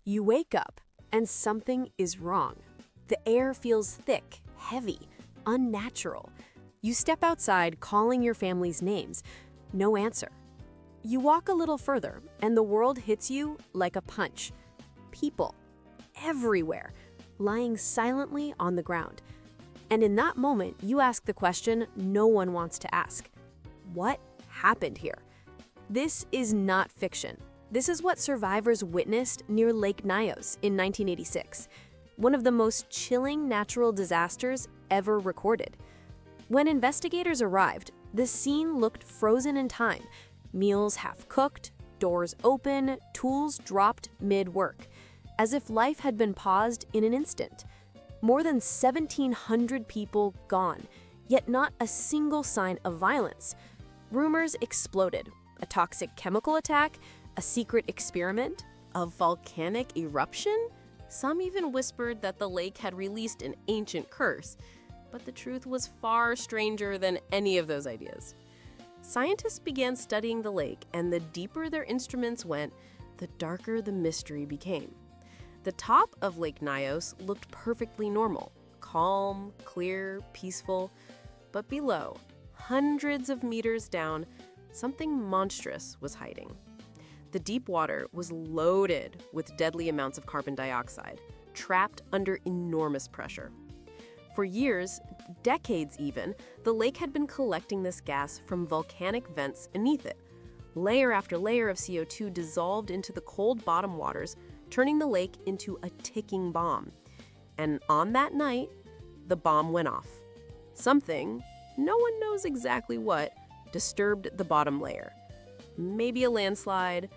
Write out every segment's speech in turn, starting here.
You wake up, and something is wrong. The air feels thick, heavy, unnatural. You step outside, calling your family's names. No answer. You walk a little further, and the world hits you like a punch. People, everywhere, lying silently on the ground. And in that moment, you ask the question no one wants to ask. What happened here? This is not fiction. This is what survivors witnessed near Lake Nyos in 1986, one of the most chilling natural disasters ever recorded. When investigators arrived, the scene looked frozen in time. Meals half-cooked, doors open, tools dropped mid-work, as if life had been paused in an instant. More than 1,700 people gone, yet not a single sign of violence. Rumors exploded. A toxic chemical attack? A secret experiment? A volcanic eruption? Some even whispered that the lake had released an ancient curse, but the truth was far stranger than any of those ideas. Scientists began studying the lake, and the deeper their instruments went, the darker the mystery became. The top of Lake Nyos looked perfectly normal, calm, clear, peaceful, but below, hundreds of meters down, something monstrous was hiding. The deep water was loaded with deadly amounts of carbon dioxide, trapped under enormous pressure. For years, decades even, the lake had been collecting this gas from volcanic vents beneath it. Layer after layer of CO2 dissolved into the cold bottom waters, turning the lake into a ticking bomb. And on that night, the bomb went off. Something, no one knows exactly what, disturbed the bottom layer. Maybe a landslide,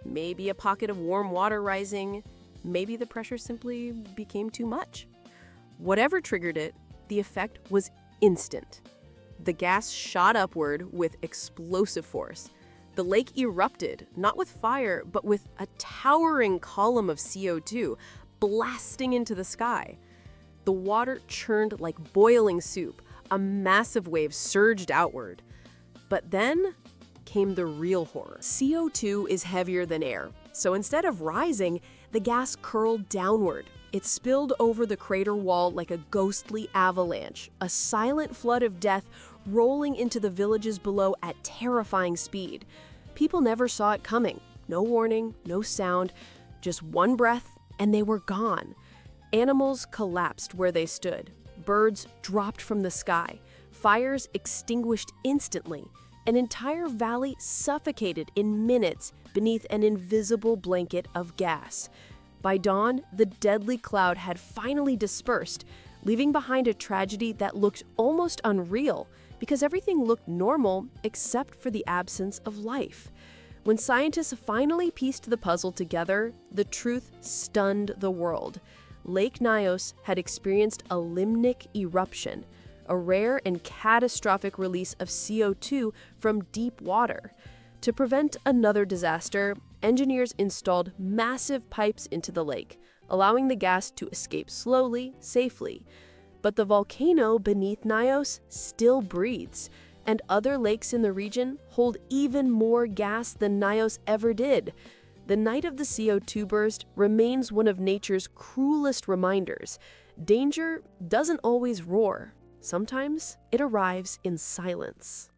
maybe a pocket of warm water rising, maybe the pressure simply became too much. Whatever triggered it, the effect was instant. The gas shot upward with explosive force. The lake erupted, not with fire, but with a towering column of CO2 blasting into the sky. The water churned like boiling soup. A massive wave surged outward. But then came the real horror. CO2 is heavier than air, so instead of rising, the gas curled downward. It spilled over the crater wall like a ghostly avalanche, a silent flood of death rolling into the villages below at terrifying speed. People never saw it coming. No warning, no sound, just one breath, and they were gone. Animals collapsed where they stood. Birds dropped from the sky. Fires extinguished instantly. An entire valley suffocated in minutes beneath an invisible blanket of gas. By dawn, the deadly cloud had finally dispersed, leaving behind a tragedy that looked almost unreal because everything looked normal except for the absence of life. When scientists finally pieced the puzzle together, the truth stunned the world. Lake Nyos had experienced a limnic eruption, a rare and catastrophic release of CO2 from deep water. To prevent another disaster, engineers installed massive pipes into the lake, allowing the gas to escape slowly, safely. But the volcano beneath Nyos still breathes, and other lakes in the region hold even more gas than Nyos ever did. The night of the CO2 burst remains one of nature's cruelest reminders. Danger doesn't always roar. Sometimes it arrives in silence.